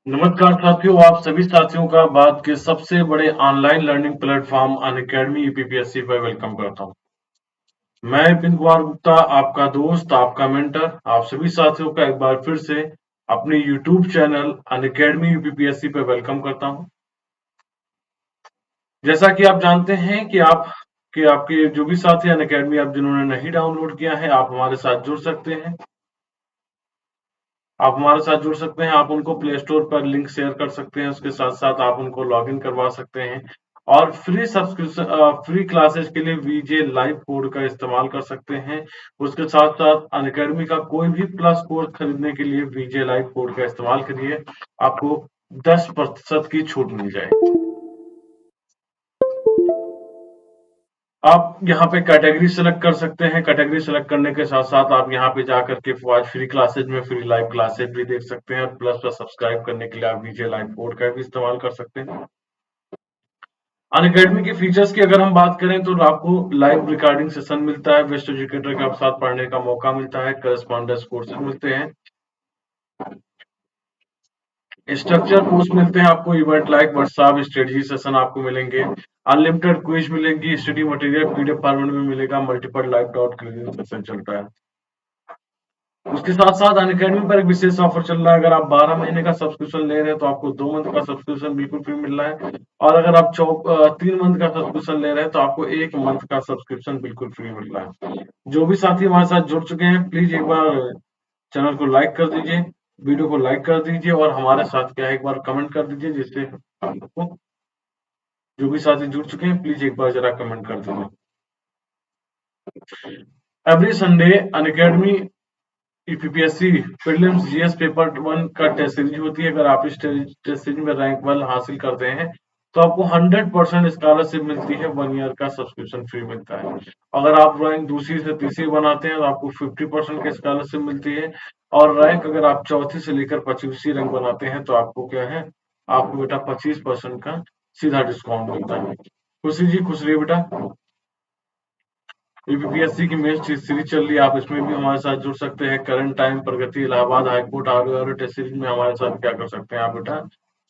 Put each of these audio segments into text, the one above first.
नमस्कार साथियों, आप सभी साथियों का भारत के सबसे बड़े online learning platform Unacademy UPPSC पर वेलकम करता हूं। मैं विपिन कुमार गुप्ता, आपका दोस्त, आपका मेंटर, आप सभी साथियों का एक बार फिर से अपने यूट्यूब चैनल अनअकैडमी यूपीपीएससी पर वेलकम करता हूं। जैसा कि आप जानते हैं कि आपके जो भी साथी अनअकैडमी आप जिन्होंने नहीं डाउनलोड किया है, आप हमारे साथ जुड़ सकते हैं। आप हमारे साथ जुड़ सकते हैं, आप उनको प्ले स्टोर पर लिंक शेयर कर सकते हैं, उसके साथ-साथ आप उनको लॉगिन करवा सकते हैं और फ्री क्लासेस के लिए वीजे लाइव कोड का इस्तेमाल कर सकते हैं। उसके साथ-साथ अनअकैडमी का कोई भी प्लस कोर्स खरीदने के लिए वीजे लाइव कोड का इस्तेमाल करिए, आपको 10% की छूट मिल जाएगी। आप यहाँ पे कैटेगरी सेलेक्ट कर सकते हैं। कैटेगरी सेलेक्ट करने के साथ-साथ आप यहाँ पे जाकर के आज फ्री क्लासेज में फ्री लाइव क्लासेज भी देख सकते हैं। प्लस पर सब्सक्राइब करने के लिए आप वीजे लाइव कोड का भी इस्तेमाल कर सकते हैं। अनअकैडमी के फीचर्स की अगर हम बात करें तो आपको लाइव रिकॉर्डिंग सेशन मिलता है, बेस्ट एजुकेटर के साथ पढ़ने का मौका मिलता है, करस्पॉन्डेंस कोर्सेज मिलते हैं, स्ट्रक्चर कोर्स मिलते हैं आपको, event like WhatsApp strategy session आपको मिलेंगे, अनलिमिटेड क्विज मिलेंगी, स्टडी मटेरियल पीडीएफ फॉर्मेट में मिलेगा, multiple live doubt clearing session चलता है। उसके साथ साथ अनअकैडमी पर एक विशेष ऑफर चल रहा है। अगर आप 12 महीने का सब्सक्रिप्शन ले रहे हैं तो आपको 2 मंथ का सब्सक्रिप्शन बिल्कुल फ्री मिल रहा है और अगर आप 3 मंथ का सब्सक्रिप्शन ले रहे हैं तो आपको 1 मंथ का सब्सक्रिप्शन बिल्कुल फ्री मिल रहा है। जो भी साथी हमारे साथ जुड़ चुके हैं, प्लीज एक बार चैनल को लाइक कर दीजिए, वीडियो को लाइक कर दीजिए और हमारे साथ क्या है एक बार कमेंट कर दीजिए, जिससे आपको जो भी साथी जुड़ चुके हैं प्लीज एक बार जरा कमेंट कर दीजिए। Every Sunday Unacademy UPPSC prelims GS paper 1 का टेस्ट सीरीज होती है। अगर आप इस टेस्ट सीरीज में रैंक 1 हासिल करते हैं तो आपको 100% स्कॉलरशिप मिलती है, 1 ईयर का सब्सक्रिप्शन फ्री मिलता है। अगर आप रैंक दूसरी से तीसरी बनाते हैं तो आपको 50% की स्कॉलरशिप मिलती है और रैंक अगर आप चौथी से लेकर 25वीं रैंक बनाते हैं तो आपको क्या है, आपको बेटा 25% का सीधा डिस्काउंट मिलता है। खुशी जी खुश रहिए बेटा। यूपीपीएससी की मेंस सीरीज चल रही है, आप इसमें भी हमारे साथ जुड़ सकते हैं। Current time, Pragati, Allahabad high court, R test series में हमारे साथ क्या कर सकते हैं आप बेटा,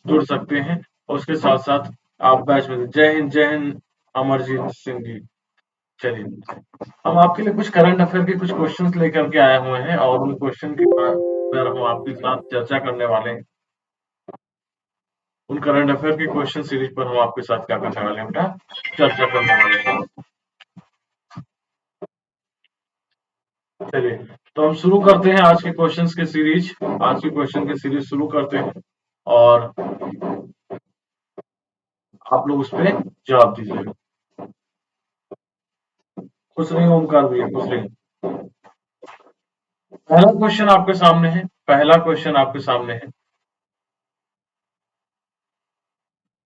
जुड़ सकते हैं और उसके साथ साथ आप बैच में जय हिंद अमरजीत सिंह जी। चलिए हम आपके लिए कुछ करंट अफेयर के कुछ क्वेश्चंस लेकर के आए हुए हैं और उन क्वेश्चन के पर हम आपके साथ चर्चा करने वाले हैं। उन करंट अफेयर की क्वेश्चन सीरीज पर हम आपके साथ क्या करने वाले हैं बेटा, चर्चा करने वाले हैं। चलिए तो हम शुरू करते हैं आज के क्वेश्चंस की सीरीज। आज के क्वेश्चन की सीरीज शुरू करते हैं और आप लोग उस पे जवाब दीजिएगा। खुश रहिए ओमकार भैया, खुश रहिए। पहला क्वेश्चन आपके सामने है।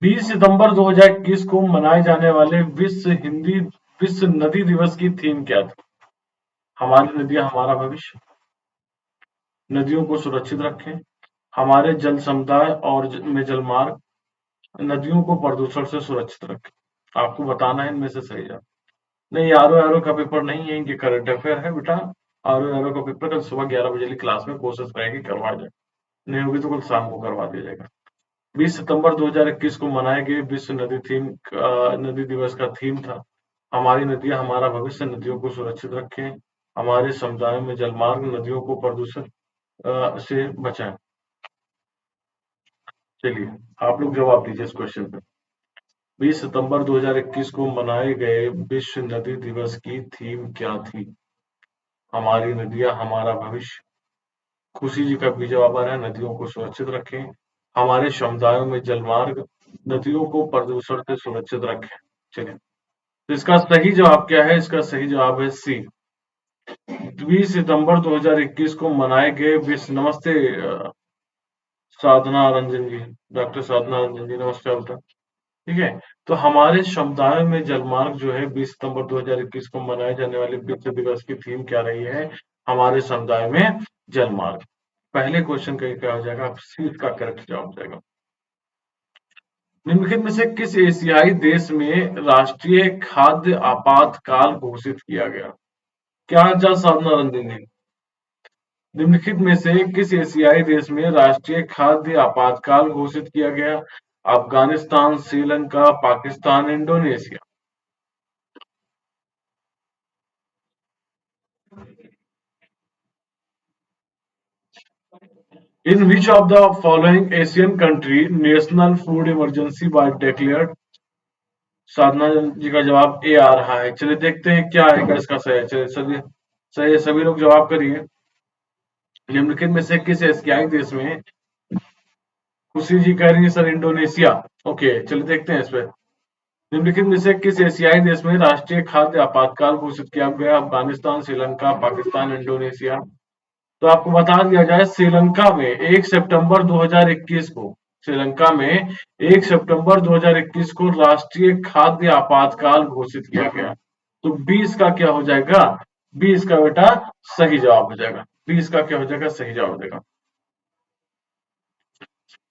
20 सितंबर 2021 को मनाए जाने वाले विश्व नदी दिवस की थीम क्या थी? हमारी नदियां हमारा भविष्य, नदियों को सुरक्षित रखें, हमारे जल समुदाय और में जलमार्ग, नदियों को प्रदूषण से सुरक्षित रखें। आपको बताना है इनमें से सही जवाब। नहीं, आरो एरो का पेपर नहीं है, ये करंट अफेयर है बेटा। आरो एरो का पेपर कल सुबह 11 बजे वाली क्लास में कोशिश करेंगे करवा जाए, नहीं होगी तो कल शाम को करवा दिया जाएगा। 20 सितंबर 2021 को मनाए गए विश्व नदी दिवस का थीम था हमारी नदियां हमारा भविष्य, नदियों को सुरक्षित रखें, हमारे समुदाय में जलमार्ग, नदियों को प्रदूषण से बचाएं। चलिए आप लोग जवाब दीजिए इस क्वेश्चन पे। 20 सितंबर 2021 को मनाए गए विश्व नदी दिवस की थीम क्या थी? हमारी नदियां हमारा भविष्य। खुशी जी का भी जवाब आ रहा है, नदियों को सुरक्षित रखें, हमारे समुदायों में जलमार्ग, नदियों को प्रदूषण से सुरक्षित रखें। चलिए तो इसका सही जवाब क्या है? इसका सही जवाब है सी। 20 सितंबर 2021 को मनाए गए विश्व नमस्ते साधना रंजन जी, डॉक्टर साधना रंजन जी नमस्कार बेटा। ठीक है, तो हमारे समुदायों में जलमार्ग जो है 20 सितंबर 2021 को मनाए जाने वाले विश्व दिवस की थीम क्या रही है? हमारे समुदाय में जलमार्ग। पहले क्वेश्चन का क्या हो जाएगा? सी का करेक्ट जवाब हो जाएगा। निम्नलिखित में से किस एशियाई देश में राष्ट्रीय खाद्य आपातकाल घोषित किया गया? क्या हाल-चाल साधना रंजन जी? निम्नलिखित में से किस एशियाई देश में राष्ट्रीय खाद्य आपातकाल घोषित किया गया? Afghanistan, Sri Lanka, Pakistan, Indonesia. In which of the following Asian country national food emergency was declared? साधना जी का जवाब ए आ रहा है। चलिए देखते हैं क्या आएगा इसका सही। चलिए सभी लोग जवाब करिए। निम्नलिखित में से किस एशियाई देश में, खुशी जी कह रही है सर इंडोनेशिया। ओके चलिए देखते हैं इस पे। निम्नलिखित में से किस एशियाई देश में राष्ट्रीय खाद्य आपातकाल घोषित किया गया? अफगानिस्तान, श्रीलंका, पाकिस्तान, इंडोनेशिया। तो आपको बता दिया जाए, श्रीलंका में 1 सितंबर 2021 को, श्रीलंका में 1 सितंबर 2021 को राष्ट्रीय खाद्य आपातकाल घोषित किया गया। तो 20 का क्या हो जाएगा? 20 का बेटा सही जवाब हो जाएगा। 20 का क्या हो जाएगा? सही जवाब हो जाएगा।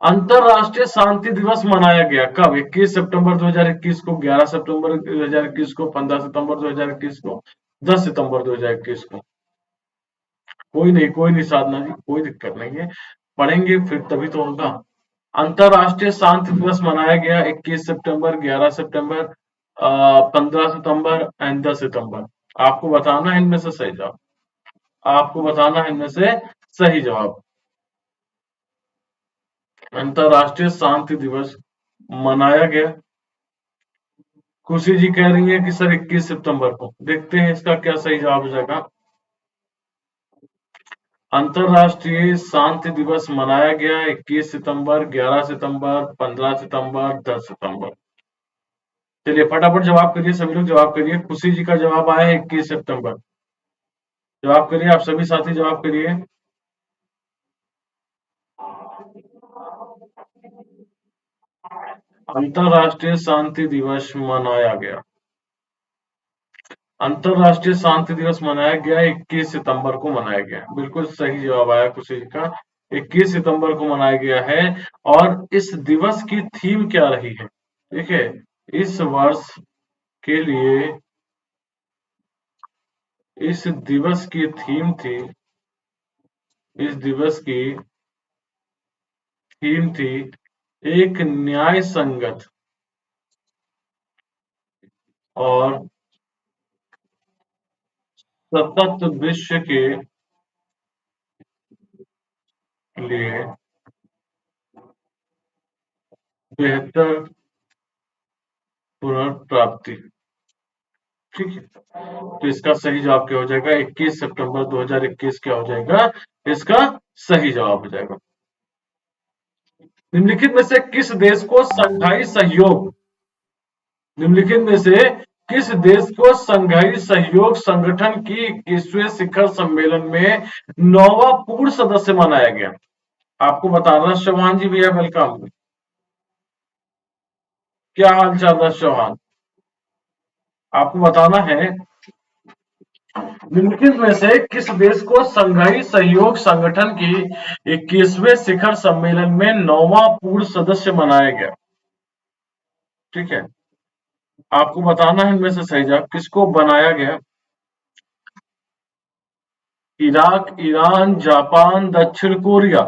अंतरराष्ट्रीय शांति दिवस मनाया गया कब? 21 सितंबर 2021 को, 11 सितंबर 2021 को, 15 सितंबर 2021 को, 10 सितंबर 2021 को। कोई नहीं साधना जी, कोई दिक्कत नहीं है। पढ़ेंगे फिर तभी तो होगा। अंतरराष्ट्रीय शांति दिवस मनाया गया 21 सितंबर, 11 सितंबर, 15 सितंबर एंड 10 सितंबर। आपको बताना है इनमें से सही जवाब। आपको बताना है इनमें से सही जवाब। अंतरराष्ट्रीय शांति दिवस मनाया गया, खुशी जी कह रही है कि सर 21 सितंबर को। देखते हैं इसका क्या सही जवाब हो जाएगा। अंतरराष्ट्रीय शांति दिवस मनाया गया 21 सितंबर, 11 सितंबर, 15 सितंबर, 10 सितंबर। चलिए फटाफट जवाब करिए, सभी लोग जवाब करिए। खुशी जी का जवाब आया है 21 सितंबर। जवाब करिए, आप सभी साथी जवाब करिए। अंतरराष्ट्रीय शांति दिवस मनाया गया, अंतरराष्ट्रीय शांति दिवस मनाया गया 21 सितंबर को मनाया गया। बिल्कुल सही जवाब आया खुशी जी का, 21 सितंबर को मनाया गया है। और इस दिवस की थीम क्या रही है? देखिए, इस वर्ष के लिए इस दिवस की थीम थी, इस दिवस की थीम थी एक न्याय संगत और सतत विश्व के लिए बेहतर पुनर्प्राप्ति। ठीक है, तो इसका सही जवाब क्या हो जाएगा? 21 सितंबर 2021 क्या हो जाएगा? इसका सही जवाब हो जाएगा। निम्नलिखित में से किस देश को संघाई सहयोग, निम्नलिखित में से किस देश को संघाई सहयोग संगठन की 21वें शिखर सम्मेलन में 9वां पूर्ण सदस्य बनाया गया? आपको बताना, चौहान जी भैया वेलकम। क्या हाल चाल है चौहान? आपको बताना है, निम्नलिखित में से किस देश को संघाई सहयोग संगठन की 21वें शिखर सम्मेलन में 9वां पूर्ण सदस्य बनाया गया? ठीक है, आपको बताना है इनमें से सही जवाब। किसको बनाया गया? इराक, ईरान, जापान, दक्षिण कोरिया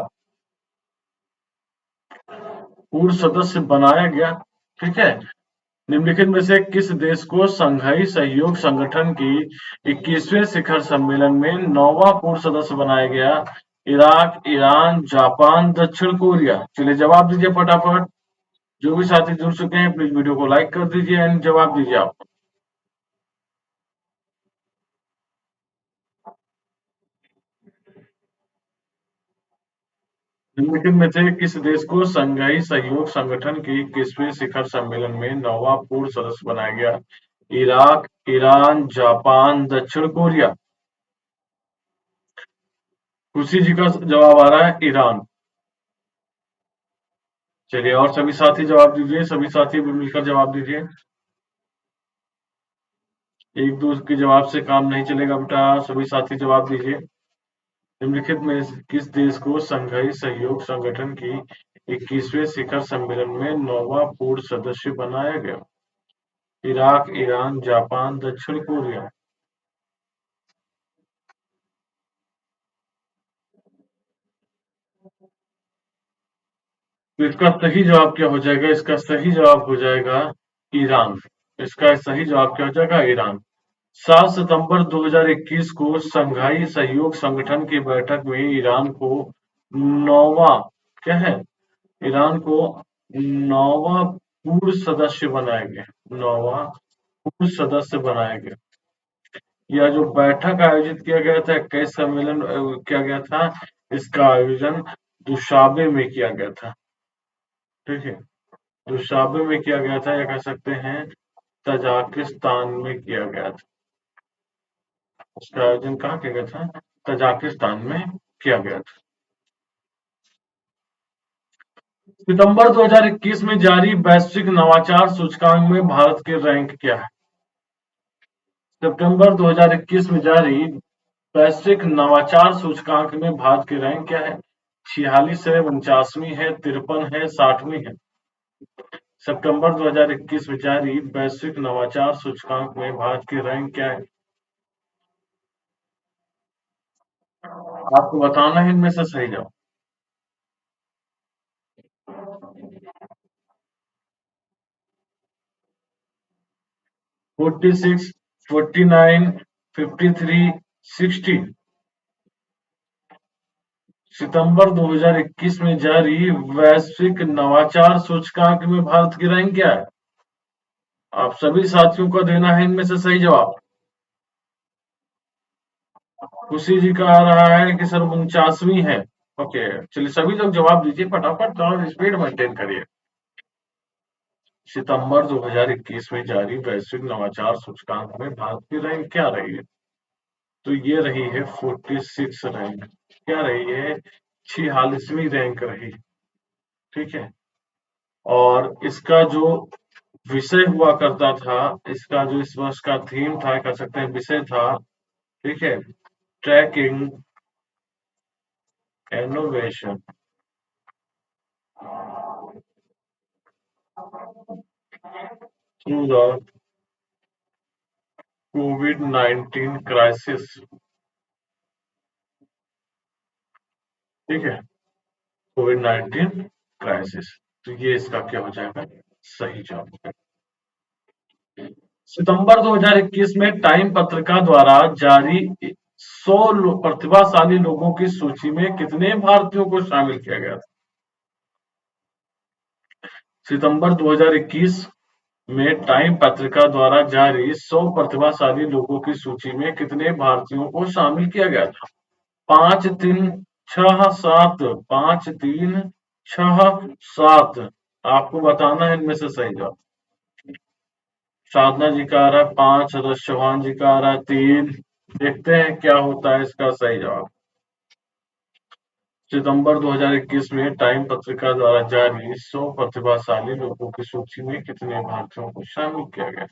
पूर्व सदस्य बनाया गया। ठीक है, निम्नलिखित में से किस देश को संघाई सहयोग संगठन की 21वें शिखर सम्मेलन में 9वां पूर्व सदस्य बनाया गया? इराक, ईरान, जापान, दक्षिण कोरिया। चलिए जवाब दीजिए फटाफट। जो भी साथी जुड़ चुके हैं प्लीज वीडियो को लाइक कर दीजिए एंड जवाब दीजिए आप। निम्नलिखित में से किस देश को संघाई सहयोग संगठन की 21वें शिखर सम्मेलन में 9वां पूर्व सदस्य बनाया गया? इराक, ईरान, जापान, दक्षिण कोरिया। खुशी जी का जवाब आ रहा है ईरान। चलिए और सभी साथी जवाब दीजिए, सभी साथी मिलकर जवाब दीजिए। एक दूसरे के जवाब से काम नहीं चलेगा बेटा, सभी साथी जवाब दीजिए। निम्नलिखित में किस देश को संघाई सहयोग संगठन की 21वें शिखर सम्मेलन में 9वां पूर्ण सदस्य बनाया गया? इराक, ईरान, जापान, दक्षिण कोरिया। तो इसका सही जवाब क्या हो जाएगा? इसका सही जवाब हो जाएगा ईरान। इसका सही जवाब क्या हो जाएगा? ईरान। 7 सितंबर 2021 को शंघाई सहयोग संगठन की बैठक में ईरान को नौवां क्या है? ईरान को नौवां पूर्व सदस्य बनाया गया। नौवां पूर्व सदस्य बनाया गया। यह जो बैठक आयोजित किया गया था, 21 सम्मेलन किया गया था, इसका आयोजन दुशाबे में किया गया था। ठीक है, दुशाबे में किया गया था, या कह सकते हैं तजाकिस्तान में किया गया था। उसका आयोजन कहाँ किया गया था? तजाकिस्तान में किया गया था। सितंबर 2021 में जारी वैश्विक नवाचार सूचकांक में भारत के रैंक क्या है? सितंबर 2021 में जारी वैश्विक नवाचार सूचकांक में भारत की रैंक क्या है? 46 है, 49वीं है, 53 है, 60वीं है। सितंबर 2021 में जारी वैश्विक नवाचार सूचकांक में भारत की रैंक क्या है? आपको बताना है इनमें से सही जवाब। 46, 49, 53, 60। सितंबर 2021 में जारी वैश्विक नवाचार सूचकांक में भारत की रैंक क्या है? आप सभी साथियों को देना है इनमें से सही जवाब। खुशी जी का आ रहा है कि सर 49वीं है। ओके, चलिए सभी लोग जवाब दीजिए फटाफट, थोड़ा स्पीड मेंटेन करिए। सितंबर 2021 में जारी वैश्विक नवाचार सूचकांक में भारत की रैंक क्या रही है? तो ये रही है 46 रैंक। क्या रही है? 46वीं रैंक रही। ठीक है, और इसका जो विषय हुआ करता था, इसका जो इस वर्ष का थीम था, कह सकते हैं विषय था, ठीक है, ट्रैकिंग इनोवेशन थ्रू द कोविड-19 क्राइसिस। ठीक है, कोविड-19 क्राइसिस। तो ये इसका क्या हो जाएगा? सही जवाब। सितंबर 2021 में टाइम पत्रिका द्वारा जारी 100 प्रतिभाशाली लोगों की सूची में कितने भारतीयों को शामिल किया गया था? सितंबर 2021 में टाइम पत्रिका द्वारा जारी 100 प्रतिभाशाली लोगों की सूची में कितने भारतीयों को शामिल किया गया था? 5, 3, 6, 7। 5, 3, 6, 7। आपको बताना है इनमें से सही जवाब। साधना जी का आ रहा है 5, रश चौहान जी का आ रहा है 3। देखते हैं क्या होता है इसका सही जवाब। सितंबर 2021 में टाइम पत्रिका द्वारा जारी 100 प्रतिभाशाली लोगों की सूची में कितने भारतीयों को शामिल किया गया?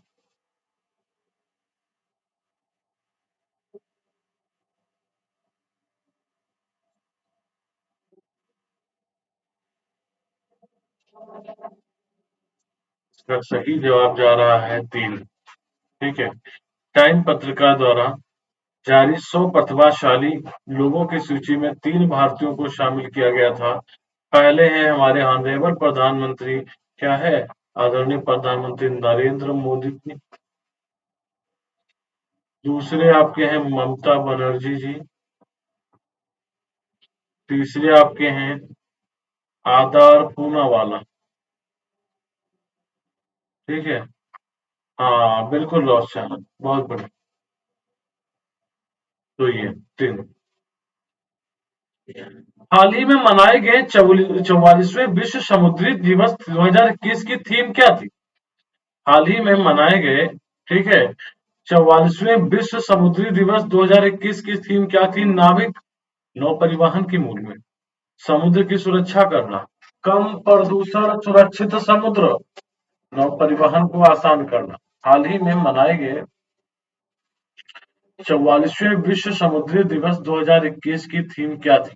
इसका सही जवाब जा रहा है 3। ठीक है, टाइम पत्रिका द्वारा जारी 100 प्रतिभाशाली लोगों की सूची में 3 भारतीयों को शामिल किया गया था। पहले हैं हमारे ऑनरेबल प्रधानमंत्री, क्या है, आदरणीय प्रधानमंत्री नरेंद्र मोदी जी। दूसरे आपके हैं ममता बनर्जी जी। तीसरे आपके हैं आदार पूनावाला। ठीक है, हाँ बिल्कुल रोशन, बहुत बढ़िया। तो ये 3। हाल ही में मनाए गए 44वें विश्व समुद्री दिवस 2021 की थीम क्या थी? हाल ही में मनाए गए, ठीक है, 44वें विश्व समुद्री दिवस 2021 की थीम क्या थी? नाविक नौ परिवहन की मूल में, समुद्र की सुरक्षा करना, कम प्रदूषण सुरक्षित समुद्र, नौ परिवहन को आसान करना। हाल ही में मनाए गए 44वें विश्व समुद्री दिवस 2021 की थीम क्या थी?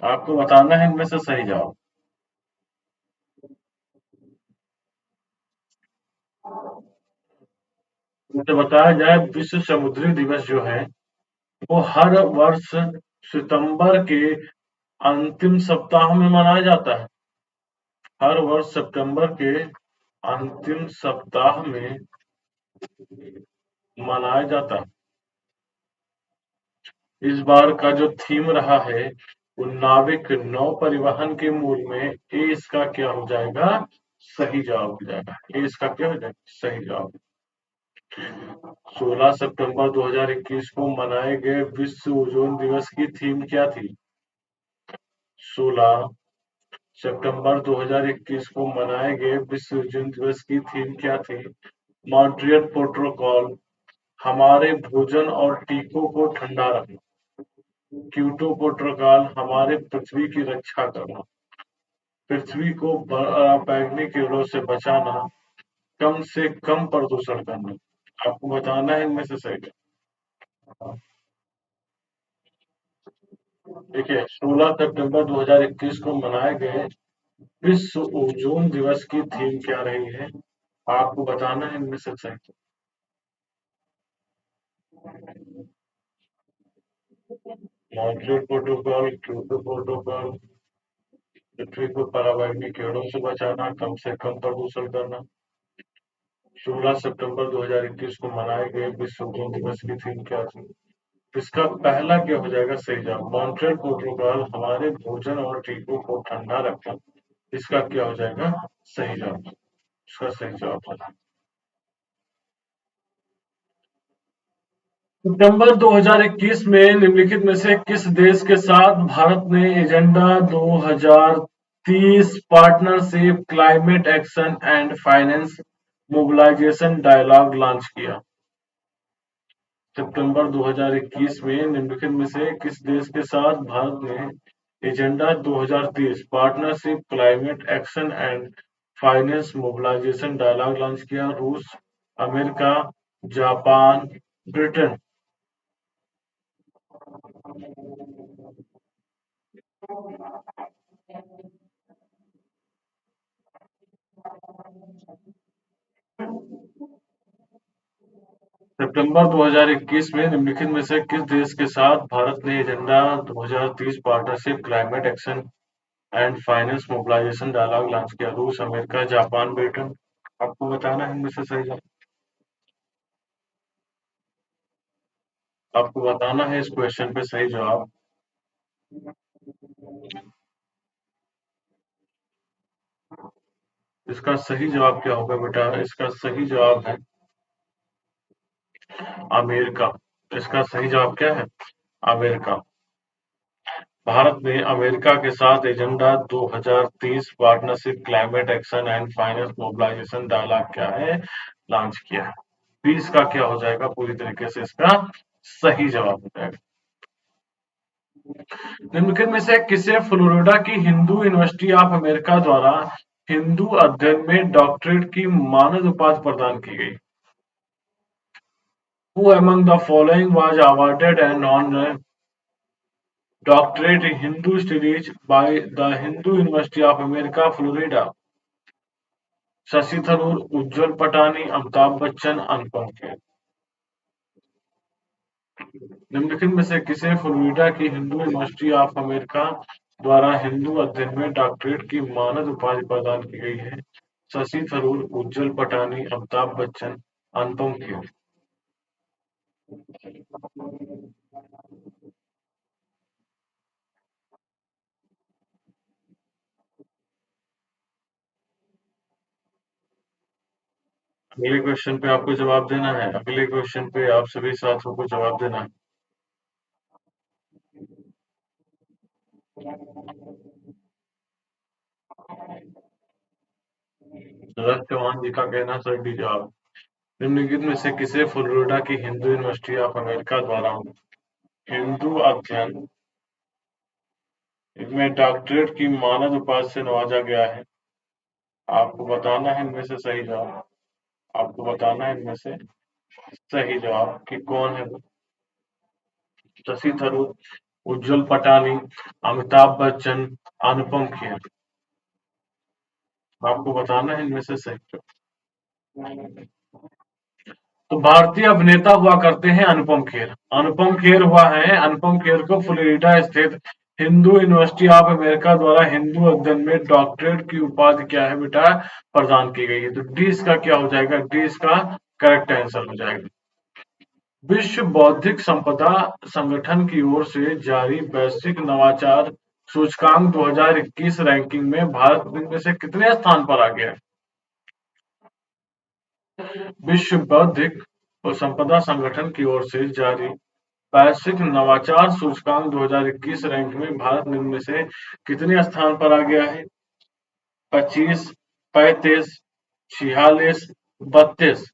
आपको बताना है इनमें से सही जवाब। मुझे बताया जाए, विश्व समुद्री दिवस जो है वो हर वर्ष सितंबर के अंतिम सप्ताह में मनाया जाता है। हर वर्ष सितंबर के अंतिम सप्ताह में मनाया जाता है। इस बार का जो थीम रहा है वो नाविक नौ परिवहन के मूल में। ए इसका क्या हो जाएगा? सही जवाब हो जाएगा। ए इसका क्या हो जाएगा? सही जवाब। 16 सितंबर 2021 को मनाए गए विश्व ओजोन दिवस की थीम क्या थी? 16 सितंबर 2021 को मनाए गए विश्व ओजोन दिवस की थीम क्या थी? मॉन्ट्रियल प्रोटोकॉल, हमारे भोजन और टीकों को ठंडा रखना, क्योटो प्रोटोकॉल, हमारे पृथ्वी की रक्षा करना, पृथ्वी को बैंगनी किरणों से बचाना, कम से कम प्रदूषण करना। आपको बताना है इनमें से सही। देखिए, 16 सितंबर 2021 को मनाए गए विश्व ओजोन दिवस की थीम क्या रही है? आपको बताना है इनमें से सही। मॉन्ट्रियल प्रोटोकॉल, क्योटो प्रोटोकॉल, पृथ्वी को पराबैंगनी किरणों से बचाना, कम से कम प्रदूषण करना। 16 सितंबर 2021 को मनाए गए विश्व ओजोन दिवस की थीम क्या थी? इसका पहला क्या हो जाएगा सही जवाब? मॉन्ट्रियल प्रोटोकॉल, हमारे भोजन और टीकों को ठंडा रखना। इसका क्या हो जाएगा सही जवाब? इसका सही जवाब है सितंबर 2021 में निम्नलिखित में से किस देश के साथ भारत ने agenda 2030 partnership climate action and finance mobilisation dialogue launch किया? सितंबर 2021 में निम्नलिखित में से किस देश के साथ भारत ने agenda 2030 partnership climate action and finance mobilisation dialogue launch किया? रूस, अमेरिका, जापान, ब्रिटेन। सितंबर 2021 में निम्नलिखित में से किस देश के साथ भारत ने agenda 2030 partnership climate action and finance mobilisation dialogue launch किया? रूस, अमेरिका, जापान, ब्रिटेन। आपको बताना है इनमें से सही जवाब। आपको बताना है इस क्वेश्चन पे सही जवाब। इसका सही जवाब क्या होगा बेटा? इसका सही जवाब है अमेरिका। इसका सही जवाब क्या है? अमेरिका। भारत ने अमेरिका के साथ agenda 2030 partnership climate action and finance mobilisation dialogue क्या है लॉन्च किया है। 20 का क्या हो जाएगा? पूरी तरीके से इसका सही जवाब हो जाएगा। निम्नलिखित में से किसे फ्लोरिडा की हिंदू यूनिवर्सिटी ऑफ अमेरिका द्वारा हिंदू अध्ययन में डॉक्टरेट की मानद उपाधि प्रदान की गई? Who among the following was awarded an honorary doctorate in Hindu Studies by the Hindu University of America, Florida? Shashi Tharoor, उज्जवल पटानी, अमिताभ बच्चन, अनुपम खेर। निम्नलिखित में से किसे फ्लोरिडा की हिंदू यूनिवर्सिटी ऑफ अमेरिका द्वारा हिंदू अध्ययन में डॉक्टरेट की मानद उपाधि प्रदान की गई है? शशि थरूर, उज्जवल पटानी, अमिताभ बच्चन, अनुपम खेर। अगले क्वेश्चन पे आपको जवाब देना है। अगले क्वेश्चन पे आप सभी साथियों को जवाब देना है। शरद चौहान जी का कहना सही जवाब। निम्नलिखित में से किसे फ्लोरिडा की हिंदू यूनिवर्सिटी ऑफ अमेरिका द्वारा हिंदू अध्ययन में डॉक्टरेट की मानद उपाधि से नवाजा गया है? आपको बताना है इनमें से सही जवाब। आपको बताना है इनमें से सही जवाब कि कौन है वो। शशि थरूर, उज्जवल पटानी, अमिताभ बच्चन, अनुपम खेर। आपको बताना है इनमें से सही जवाब। तो भारतीय अभिनेता हुआ करते हैं अनुपम खेर। अनुपम खेर हुआ है, अनुपम खेर को फ्लोरिडा स्थित हिंदू यूनिवर्सिटी ऑफ अमेरिका द्वारा हिंदू अध्ययन में डॉक्टरेट की उपाधि क्या है बेटा, प्रदान की गई है। तो डी इसका क्या हो जाएगा, डी इसका करेक्ट आंसर हो जाएगा। विश्व बौद्धिक संपदा संगठन की ओर से जारी वैश्विक नवाचार सूचकांक 2021 रैंकिंग में भारत इनमें से कितने स्थान पर आ गया है? विश्व बौद्धिक और संपदा संगठन की ओर से जारी वैश्विक नवाचार सूचकांक 2021 रैंक में भारत निम्न में से कितने स्थान पर आ गया है? 25, 35, 46, 32।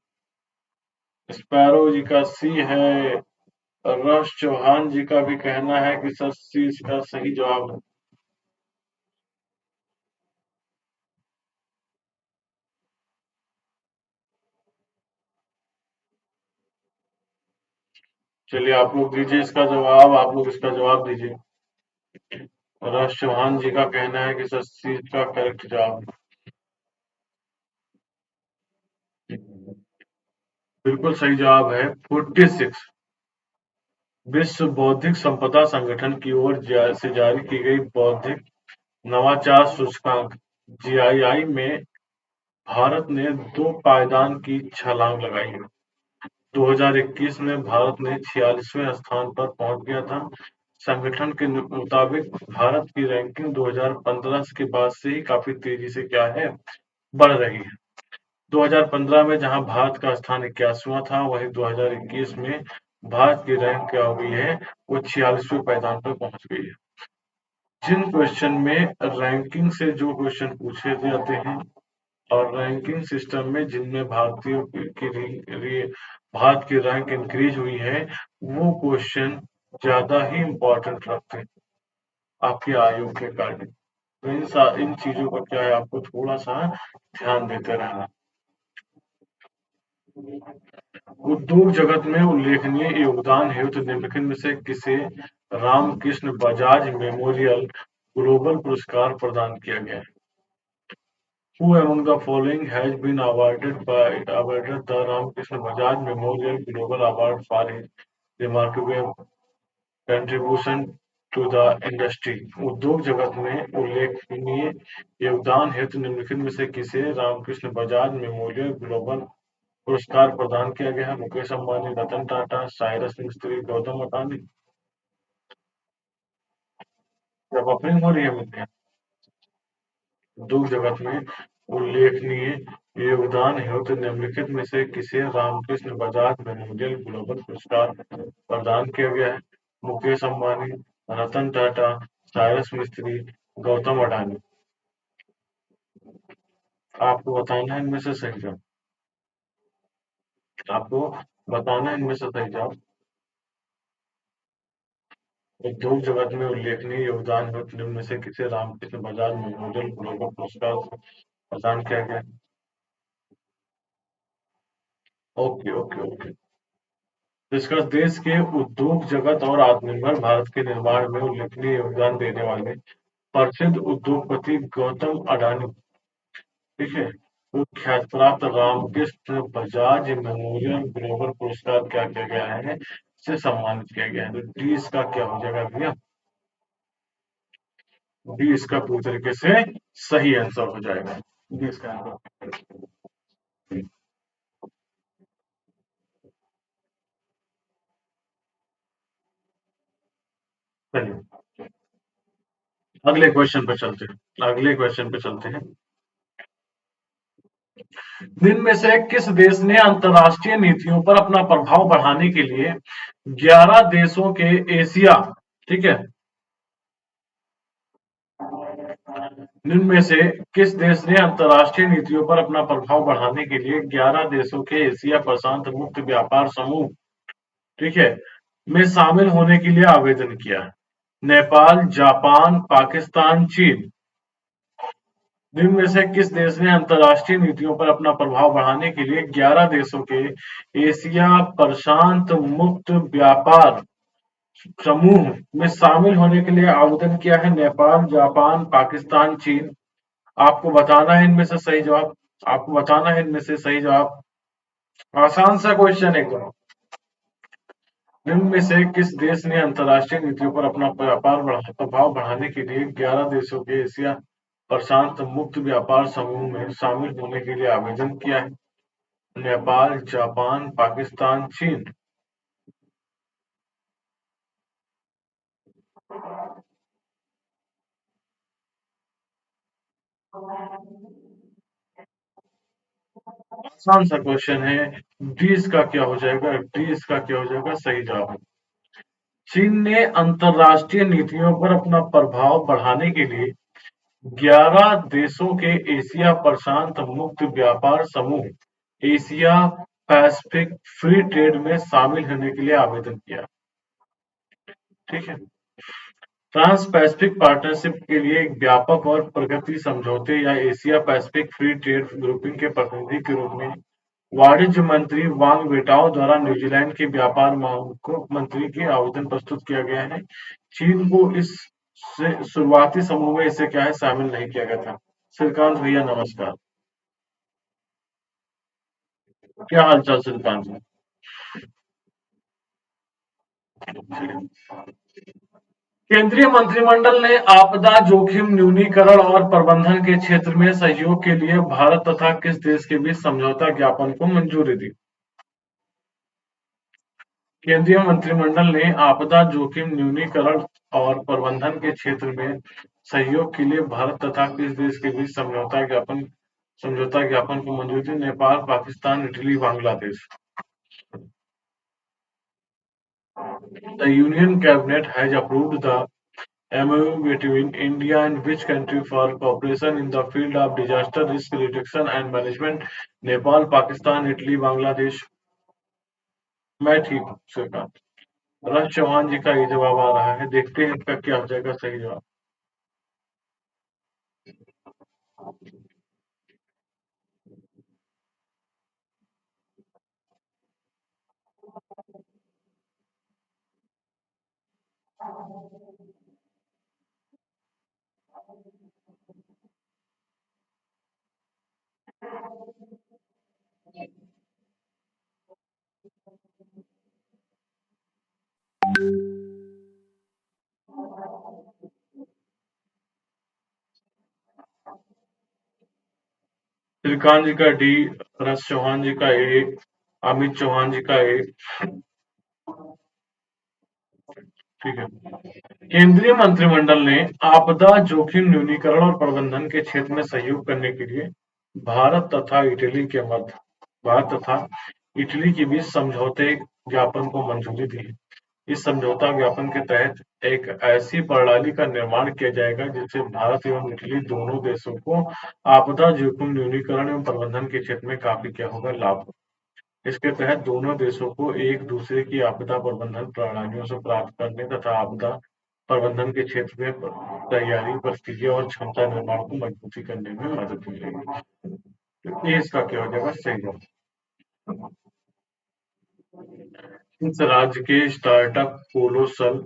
स्पैरो जी का सी है। रश चौहान जी का भी कहना है कि सर सी इसका सही जवाब है। चलिए आप लोग दीजिए इसका जवाब, आप लोग इसका जवाब दीजिए। रश चौहान जी का कहना है कि सर सी का करेक्ट जवाब है। बिल्कुल सही जवाब है 46। विश्व बौद्धिक संपदा संगठन की ओर से जारी की गई बौद्धिक नवाचार सूचकांक जीआईआई में भारत ने 2 पायदान की छलांग लगाई है। 2021 में भारत ने 46वें स्थान पर पहुंच गया था। संगठन के मुताबिक भारत की रैंकिंग 2015 के बाद से ही काफी तेजी से क्या है, बढ़ रही है। 2015 में जहां भारत का स्थान 81वां था, वहीं 2021 में भारत की रैंक क्या हो गई है, वो 46वें पायदान पर पहुंच गई है। जिन क्वेश्चन में रैंकिंग से जो क्वेश्चन पूछे जाते हैं और रैंकिंग सिस्टम में जिनमें भारतीयों भारत की रैंक इंक्रीज हुई है, वो क्वेश्चन ज्यादा ही इम्पोर्टेंट रखते हैं आपके आयोग के कार्य। तो इन चीजों का क्या है, आपको थोड़ा सा ध्यान देते रहना। उद्योग जगत में उल्लेखनीय योगदान हेतु निम्नलिखित में से किसे रामकृष्ण बजाज मेमोरियल ग्लोबल पुरस्कार प्रदान किया गया है? Who among the following has been awarded the Ramakrishna Bajaj Memorial Global Award for his remarkable contribution to the industry? उद्योग जगत में उल्लेखनीय योगदान हेतु निम्नलिखित में से किसे रामकृष्ण बजाज मेमोरियल ग्लोबल पुरस्कार प्रदान किया गया है? मुकेश अंबानी, रतन टाटा, साइरस मिस्त्री, गौतम अडानी। जब बफरिंग हो रही है मिलते हैं। उद्योग जगत में उल्लेखनीय योगदान हेतु निम्नलिखित में से किसे रामकृष्ण बजाज मेमोरियल ग्लोबल पुरस्कार प्रदान किया गया है? मुकेश अंबानी, रतन टाटा, साइरस मिस्त्री, गौतम अडानी। आपको बताना है इनमें से सही जवाब। आपको बताना है इनमें से सही जवाब। उद्योग जगत में उल्लेखनीय योगदान हेतु निम्न में से किसे रामकृष्ण बजाज मेमोरियल ग्लोबल पुरस्कार प्रदान किया गया? Okay okay okay. इसका देश के उद्योग जगत और आत्मनिर्भर भारत के निर्माण में उल्लेखनीय योगदान देने वाले प्रसिद्ध उद्योगपति गौतम अडानी, ठीक है, को ख्याति प्राप्त रामकृष्ण बजाज मेमोरियल ग्लोबल पुरस्कार क्या किया गया है, से सम्मानित किया गया है। तो डी इसका क्या हो जाएगा भैया? डी इसका पूरी तरीके से सही आंसर हो जाएगा। डी इसका आंसर। चलिए अगले क्वेश्चन पे चलते हैं। अगले क्वेश्चन पे चलते हैं। निम्न में से किस देश ने अंतर्राष्ट्रीय नीतियों पर अपना प्रभाव बढ़ाने के लिए 11 देशों के एशिया, ठीक है, निम्न में से किस देश ने अंतर्राष्ट्रीय नीतियों पर अपना प्रभाव बढ़ाने के लिए 11 देशों के एशिया प्रशांत मुक्त व्यापार समूह, ठीक है, में शामिल होने के लिए आवेदन किया? नेपाल, जापान, पाकिस्तान, चीन। निम्न में से किस देश ने अंतर्राष्ट्रीय नीतियों पर अपना प्रभाव बढ़ाने के लिए 11 देशों के एशिया प्रशांत मुक्त व्यापार समूह में शामिल होने के लिए आवेदन किया है? नेपाल, जापान, पाकिस्तान, चीन। आपको बताना है इनमें से सही जवाब। आपको बताना है इनमें से सही जवाब। आसान सा क्वेश्चन एकदम। निम्न में से किस देश ने अंतर्राष्ट्रीय नीतियों पर अपना प्रभाव बढ़ाने के लिए 11 देशों के एशिया प्रशांत मुक्त व्यापार समूह में शामिल होने के लिए आवेदन किया है? नेपाल, जापान, पाकिस्तान, चीन। आसान सा क्वेश्चन है। डी इसका क्या हो जाएगा? डी इसका क्या हो जाएगा? सही जवाब है। चीन ने अंतर्राष्ट्रीय नीतियों पर अपना प्रभाव बढ़ाने के लिए 11 देशों के एशिया प्रशांत मुक्त व्यापार समूह एशिया पैसिफिक फ्री ट्रेड में शामिल होने के लिए आवेदन किया। ठीक है। ट्रांस पैसिफिक पार्टनरशिप के लिए एक व्यापक और प्रगति समझौते या Asia Pacific free trade grouping के प्रतिनिधि के रूप में वाणिज्य मंत्री वांग वेटाओ द्वारा न्यूजीलैंड के व्यापार मंत्री के आवेदन प्रस्तुत किया गया है। चीन को इस शुरुआती समूह में इसे क्या है शामिल नहीं किया गया था। श्रीकांत भैया नमस्कार। क्या हाल चाल श्रीकांत जी? केंद्रीय मंत्रिमंडल ने आपदा जोखिम न्यूनीकरण और प्रबंधन के क्षेत्र में सहयोग के लिए भारत तथा किस देश के बीच समझौता ज्ञापन को मंजूरी दी? केंद्रीय मंत्रिमंडल ने आपदा जोखिम न्यूनीकरण और प्रबंधन के क्षेत्र में सहयोग के लिए भारत तथा किस देश के बीच समझौता ज्ञापन को मंजूरी दी? Nepal, Pakistan, Italy, Bangladesh. The Union Cabinet has approved the MoU between India and which country for cooperation in the field of disaster risk reduction and management? Nepal, Pakistan, Italy, Bangladesh. मैं ठीक हूँ श्रीकांत। रश चौहान जी का ये जवाब आ रहा है। देखते हैं इसका क्या हो जाएगा सही जवाब। श्रीकांत जी का डी, रश चौहान जी का ए, अमित चौहान जी का ए। ठीक है। केंद्रीय मंत्रिमंडल ने आपदा जोखिम न्यूनीकरण और प्रबंधन के क्षेत्र में सहयोग करने के लिए भारत तथा इटली के बीच समझौते ज्ञापन को मंजूरी दी है। इस समझौता ज्ञापन के तहत एक ऐसी प्रणाली का निर्माण किया जाएगा जिससे भारत एवं इटली दोनों देशों को आपदा जोखिम न्यूनीकरण एवं प्रबंधन के क्षेत्र में काफी क्या होगा लाभ होगा। इसके तहत दोनों देशों को एक दूसरे की आपदा प्रबंधन प्रणालियों से प्राप्त करने तथा आपदा प्रबंधन के क्षेत्र में तैयारी, प्रक्रिया और क्षमता निर्माण को मजबूती करने में मदद मिलेगी। तो ये इसका क्या हो जाएगा सही जवाब। इस राज्य के स्टार्टअप कोलोसल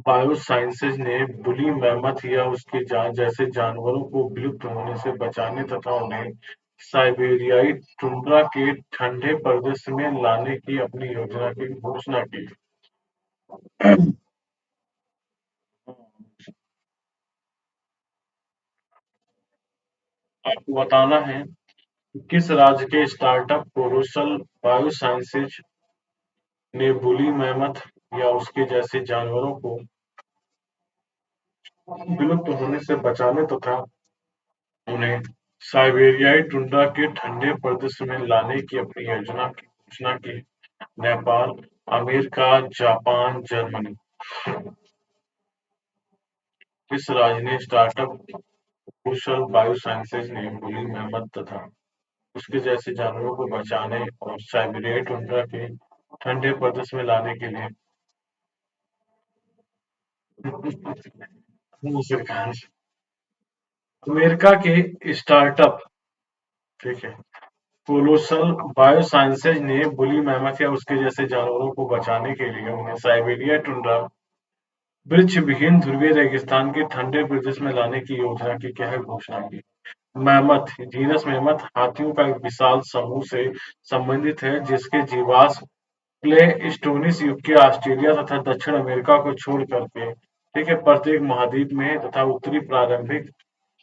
बायोसाइंसेज ने वुली मैमथ या उसके जैसे जानवरों को विलुप्त होने से बचाने तथा उन्हें साइबेरियाई टुंड्रा के ठंडे प्रदेश में लाने की अपनी योजना की घोषणा की। आपको बताना है कि किस राज्य के स्टार्टअप कोलोसल बायोसाइंसेज ने वुली मैमथ या उसके जैसे जानवरों को विलुप्त होने से बचाने तथा उन्हें साइबेरियाई टुंड्रा के ठंडे प्रदेश में लाने की अपनी योजना की घोषणा की। Nepal, America, Japan, Germany. इस राज्य ने स्टार्टअप कुशल बायोसाइंसेज ने वुली मैमथ तथा उसके जैसे जानवरों को बचाने और साइबेरियाई टुंड्रा के ठंडे प्रदेश में लाने के लिए सरकार अमेरिका के स्टार्टअप, ठीक है, कोलोसल बायोसाइंसेज ने वुली मैमथ या उसके जैसे जानवरों को बचाने के लिए उन्हें साइबेरिया टुंड्रा वृक्ष विहीन ध्रुवीय रेगिस्तान के ठंडे प्रदेश में लाने की योजना की क्या है घोषणा की। मैमथ जीनस मैमथ हाथियों का एक विशाल समूह से संबंधित है जिसके जीवाश्म प्लेस्टोनीस युग के ऑस्ट्रेलिया तथा दक्षिण अमेरिका को छोड़ करके, ठीक है, प्रत्येक महाद्वीप में तथा उत्तरी प्रारंभिक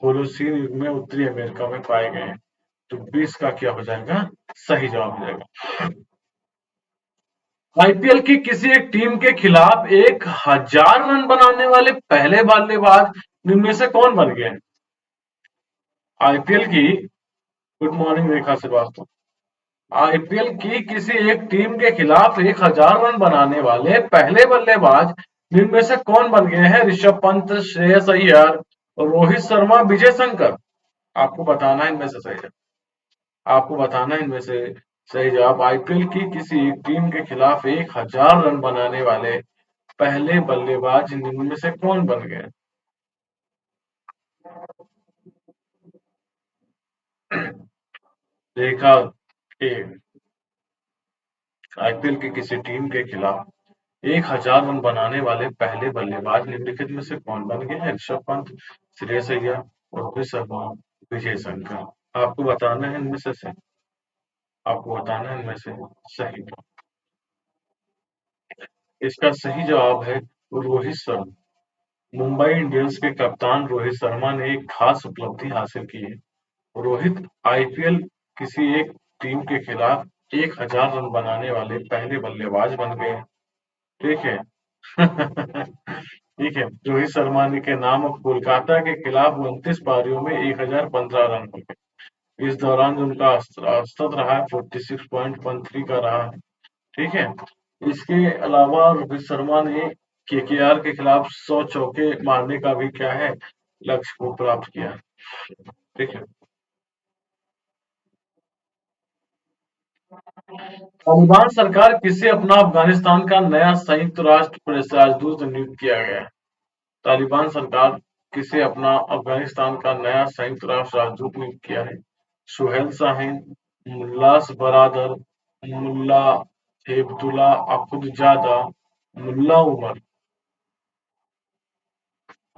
होलोसीन युग में उत्तरी अमेरिका में पाए गए हैं। तो 20 का क्या हो जाएगा? सही जवाब हो जाएगा। आईपीएल की किसी एक टीम के खिलाफ 1000 रन बनाने वाले पहले बल्लेबाज निम्न में से कौन बन गए? आईपीएल की, गुड मॉर्निंग रेखा श्रीवास्तव, आईपीएल की किसी एक टीम के खिलाफ 1000 रन बनाने वाले पहले बल्लेबाज निम्न में से कौन बन गए हैं? ऋषभ पंत, श्रेयस अय्यर, रोहित शर्मा, विजय शंकर। आपको बताना है इनमें से सही जवाब। आपको बताना है इनमें से सही जवाब। आईपीएल की किसी एक टीम के खिलाफ 1000 रन बनाने वाले पहले बल्लेबाज निम्न में से कौन बन गए? रेखा ए, आईपीएल की किसी टीम के खिलाफ 1000 रन बनाने वाले पहले बल्लेबाज निम्नलिखित में से कौन बन गए हैं? ऋषभ पंत, श्रेयस अय्यर, रोहित शर्मा, विजय शंकर। आपको बताना है इनमें से सही। आपको बताना है इनमें से सही। इसका सही जवाब है रोहित शर्मा। मुंबई इंडियंस के कप्तान रोहित शर्मा ने एक खास उपलब्धि हासिल की है। रोहित आईपीएल किसी एक टीम के खिलाफ 1000 रन बनाने वाले पहले बल्लेबाज बन गए। ठीक है। ठीक है। रोहित शर्मा ने के नाम अब कोलकाता के खिलाफ 29 पारियों में 1015 रन हो गए। इस दौरान जो उनका औसत रहा है 46.13 का रहा है। ठीक है। इसके अलावा रोहित शर्मा ने केकेआर के खिलाफ 100 चौके मारने का भी क्या है, लक्ष्य को प्राप्त किया है। ठीक है। तालिबान सरकार किसे अपना अफगानिस्तान का नया संयुक्त राष्ट्र प्रेस राजदूत नियुक्त किया गया है? तालिबान सरकार किसे अपना अफगानिस्तान का नया संयुक्त राष्ट्र राजदूत नियुक्त किया है? सुहेल शाहीन, मुल्लास बरादर, मुल्ला हेबतुल्ला अखुंदजादा, मुल्ला उमर।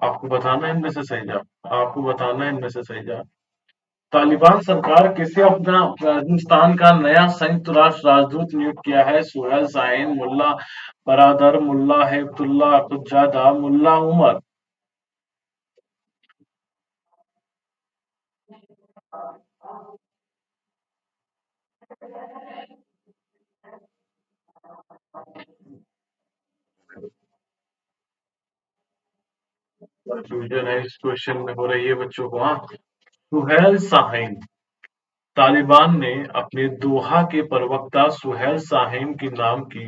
आपको बताना है इनमें से सही जवाब। आपको बताना है इनमें से सही जवाब। तालिबान सरकार किसे अपना अफगानिस्तान का नया संयुक्त राष्ट्र राजदूत नियुक्त किया है? सुहेल शाहीन, मुल्ला बरादर, मुल्ला हेबतुल्ला अखुंदजादा, मुल्ला उमर। कंफ्यूजन है इस क्वेश्चन में हो रही है बच्चों को। हाँ, सुहेल शाहीन। तालिबान ने अपने दोहा के प्रवक्ता सुहेल शाहीन के नाम की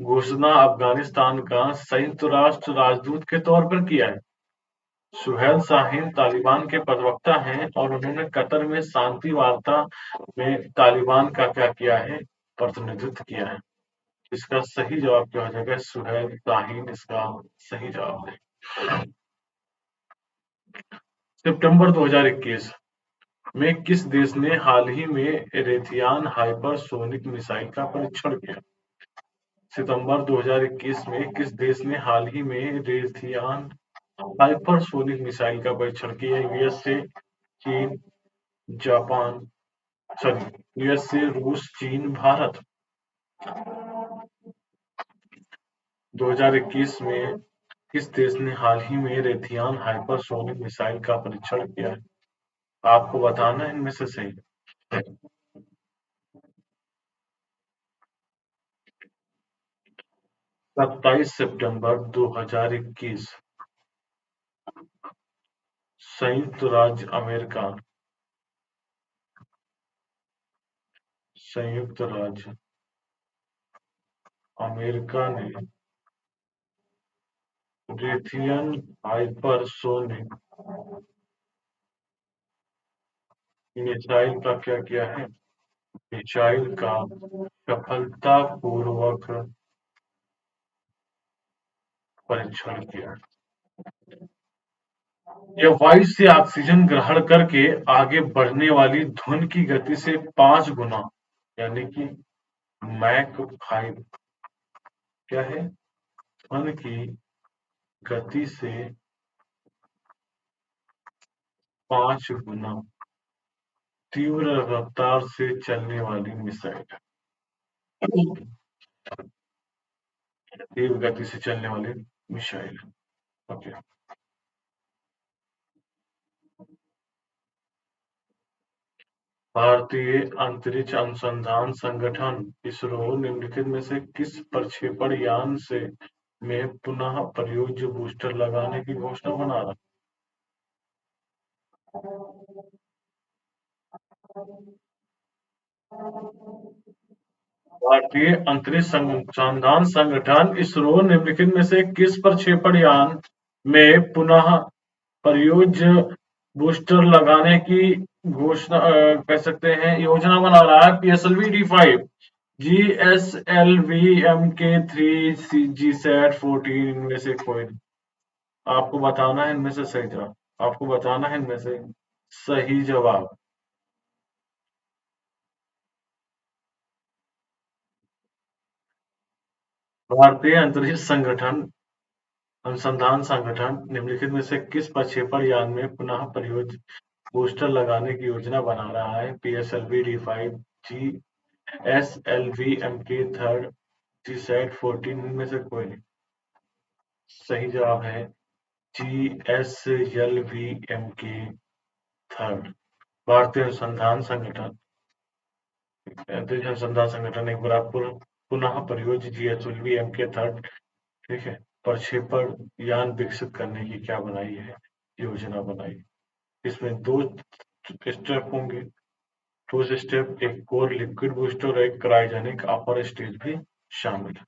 घोषणा अफगानिस्तान का संयुक्त राष्ट्र राजदूत के तौर पर किया है। सुहेल शाहीन तालिबान के प्रवक्ता हैं और उन्होंने कतर में शांति वार्ता में तालिबान का क्या किया है, प्रतिनिधित्व किया है। इसका सही जवाब क्या हो जाएगा? सुहेल शाहीन इसका सही जवाब है। सितंबर 2021 में किस देश ने हाल ही में रेथियान हाइपरसोनिक मिसाइल का परीक्षण किया? सितंबर 2021 में किस देश ने हाल ही में रेथियान हाइपरसोनिक मिसाइल का परीक्षण किया? यूएसए, चीन, जापान, सॉरी, यूएसए, रूस, चीन, भारत। 2021 में किस देश ने हाल ही में रेथियान हाइपरसोनिक मिसाइल का परीक्षण किया है? आपको बताना है इनमें से सही। 27 सितंबर 2021 संयुक्त राज्य अमेरिका, संयुक्त राज्य अमेरिका ने रेथियन हाइपरसोनिक मिसाइल का क्या किया है? मिसाइल का सफलतापूर्वक परीक्षण किया। यह वायु से ऑक्सीजन ग्रहण करके आगे बढ़ने वाली ध्वनि की गति से 5 गुना, यानी कि मैक 5, क्या है, ध्वनि की गति से 5 गुना तीव्र रफ्तार से चलने वाली मिसाइल। तीव्र गति से चलने वाली मिसाइल। ओके। भारतीय अंतरिक्ष अनुसंधान संगठन इसरो निम्नलिखित में से किस प्रक्षेपण यान से में पुनः प्रयोज्य बूस्टर लगाने की घोषणा बना रहा है? भारतीय अंतरिक्ष अनुसंधान संगठन इसरो निम्नलिखित में से किस प्रक्षेपण यान में पुनः प्रयोज्य बूस्टर लगाने की घोषणा कह सकते हैं योजना बना रहा है? PSLV-D5, GSLV MK3, GSAT-14 इनमें से कोई नहीं। आपको बताना है इनमें से सही जवाब। आपको बताना है इनमें से सही जवाब। भारतीय अंतरिक्ष संगठन अनुसंधान संगठन निम्नलिखित में से किस प्रक्षेपण यान में पुनः प्रयोज्य बूस्टर लगाने की योजना बना रहा है? PSLV-D5, GSLV MK3, GSAT-14 इनमें से कोई नहीं। सही जवाब है GSLV MK3। भारतीय अनुसंधान संगठन अंतरिक्ष अनुसंधान संगठन एक बार आपको पुनः प्रयोज्य GSLV MK3 ठीक है प्रक्षेपण यान विकसित करने की क्या बनाई है योजना बनाई। इसमें दो स्टेप होंगे। ठोस स्टेप एक कोर लिक्विड बूस्टर और एक क्रायोजेनिक अपर स्टेज भी शामिल है।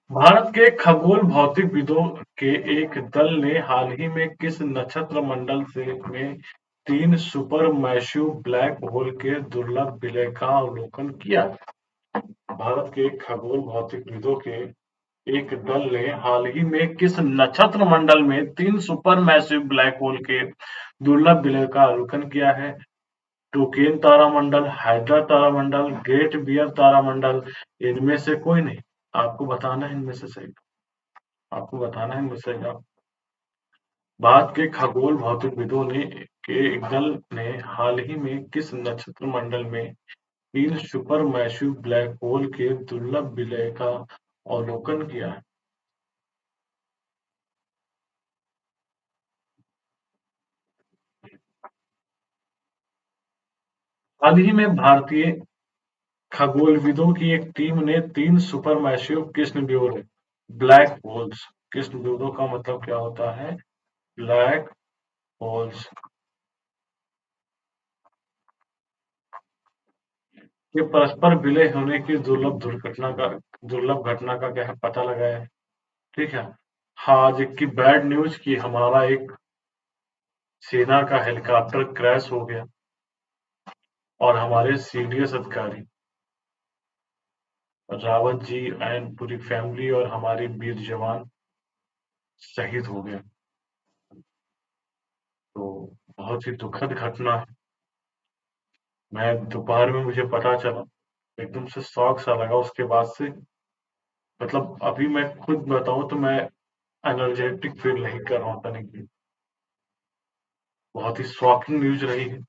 भारत के खगोल भौतिकविदों के एक दल ने हाल ही में किस नक्षत्र मंडल से में 3 सुपरमैसिव ब्लैक होल के दुर्लभ विलय का अवलोकन किया? भारत के खगोल भौतिकविदों के एक दल ने हाल ही में किस नक्षत्र मंडल में 3 सुपरमैसिव ब्लैक होल के दुर्लभ विलय का अवलोकन किया है? टोकेन तारामंडल, हाइड्रा तारामंडल, ग्रेट बियर तारामंडल इनमें से कोई नहीं। आपको बताना है इनमें से सही। आपको बताना है इनमें से सही। भारत के खगोल भौतिकविदों ने के एक दल ने हाल ही में किस नक्षत्र मंडल में 3 सुपरमैसिव ब्लैक होल के दुर्लभ विलय का अवलोकन किया है? हाल ही में भारतीय खगोलविदों की एक टीम ने 3 सुपरमैसिव कृष्णविवर ब्लैक होल्स कृष्णविवरों का मतलब क्या होता है? ब्लैक होल्स के परस्पर विलय होने की दुर्लभ घटना का क्या है पता लगाया है। ठीक है। हाँ, आज की बैड न्यूज कि हमारा एक सेना का हेलीकॉप्टर क्रैश हो गया और हमारे सीडीएस अधिकारी रावत जी एंड पूरी फैमिली और हमारे वीर जवान शहीद हो गए। तो बहुत ही दुखद घटना है। मैं दोपहर में मुझे पता चला, एकदम से शौक सा लगा उसके बाद से। मतलब अभी मैं खुद बताऊं तो मैं एनर्जेटिक फील नहीं कर रहा हूँ, पता नहीं क्यों। बहुत ही शॉकिंग न्यूज रही है।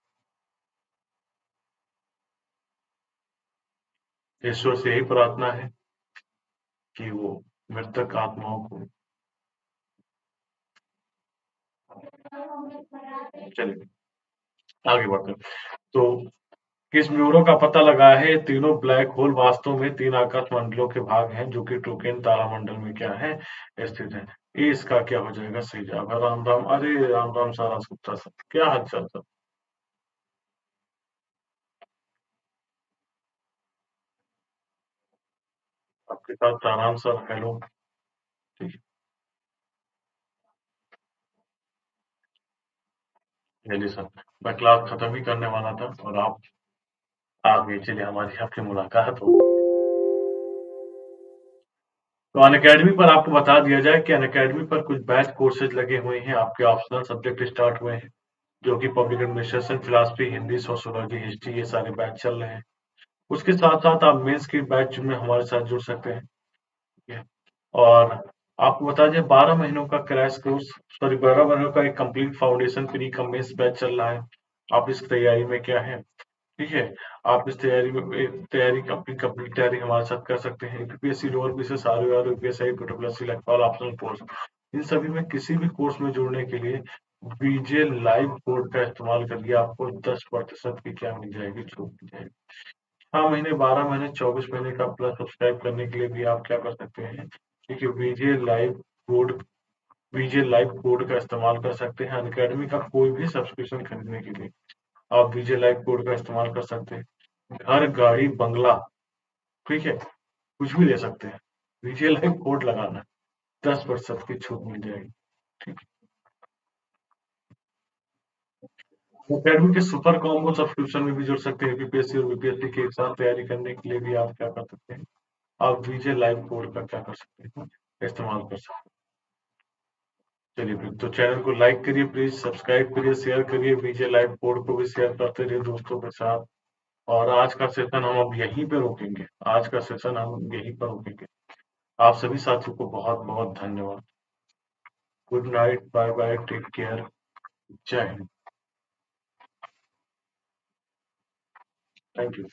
ईश्वर से यही प्रार्थना है कि वो मृतक आत्माओं को चलिए आगे बढ़ते हैं। तो किस ब्यूरो का पता लगा है तीनों ब्लैक होल वास्तव में 3 आकाश मंडलों के भाग हैं जो कि टोकेन तारामंडल में क्या है स्थित है? ये इसका क्या हो जाएगा सही जवाब है? राम राम। अरे राम राम सारा गुप्ता सर, क्या हाल चाल सर? आपके साथ आराम सर, हेलो। ठीक है, चलिए सर, मैं क्लास खत्म ही करने वाला था और आप आ गए। चलिए हमारी आपकी मुलाकात हो। तो अनअकैडमी पर आपको बता दिया जाए कि अनअकैडमी पर कुछ बैच कोर्सेज लगे हुए हैं, आपके ऑप्शनल सब्जेक्ट स्टार्ट हुए हैं जो कि public administration, philosophy, Hindi, sociology, history ये सारे बैच चल रहे हैं। उसके साथ-साथ आप मेंस के बैच में हमारे साथ जुड़ सकते हैं। ठीक है? और आपको बता दें 12 महीनों का क्रैश कोर्स, सॉरी 12 महीनों का एक complete foundation pre cum mains batch चल रहा है। आप इस तैयारी में क्या है ठीक है। आप इस तैयारी में तैयारी अपनी कंप्लीट तैयारी हमारे साथ कर सकते हैं। UPSC lower PCS ROR UPSI triple लेखपाल ऑप्शनल कोर्स, इन सभी में किसी भी कोर्स में जुड़ने के लिए बीजे लाइव कोड का इस्तेमाल करिए, आपको 10% की क्या मिल जाएगी, छूट मिल जाएगी। 6 महीने, 12 महीने, 24 महीने का प्लस सब्सक्राइब करने के लिए भी आप क्या कर सकते हैं, ठीक है, बीजे लाइव कोड का इस्तेमाल कर सकते हैं। अनअकैडमी का कोई भी सब्सक्रिप्शन खरीदने के लिए आप बीजे लाइव कोड का इस्तेमाल कर सकते हैं। घर, गाड़ी, बंगला, ठीक है, कुछ भी ले सकते हैं। बीजे लाइव कोड लगाना, 10% की छूट मिल जाएगी। ठीक है। अकेडमी के सुपर कॉम्बो सब्सक्रिप्शन में भी जुड़ सकते हैं। यूपीएससी और बीपीएससी के एक साथ तैयारी करने के लिए भी आप क्या कर सकते हैं, आप बीजे लाइव कोड का क्या कर सकते हैं, इस्तेमाल कर सकते हैं। चलिए फिर तो चैनल को लाइक करिए, प्लीज सब्सक्राइब करिए, शेयर करिए, बीजे लाइव कोड को भी शेयर करते रहिए दोस्तों के साथ। और आज का सेशन हम अब यहीं पे रोकेंगे, आज का सेशन हम यहीं पर रोकेंगे। आप सभी साथियों को बहुत बहुत धन्यवाद। Good night, bye bye, take care, जय हिंद, थैंक यू।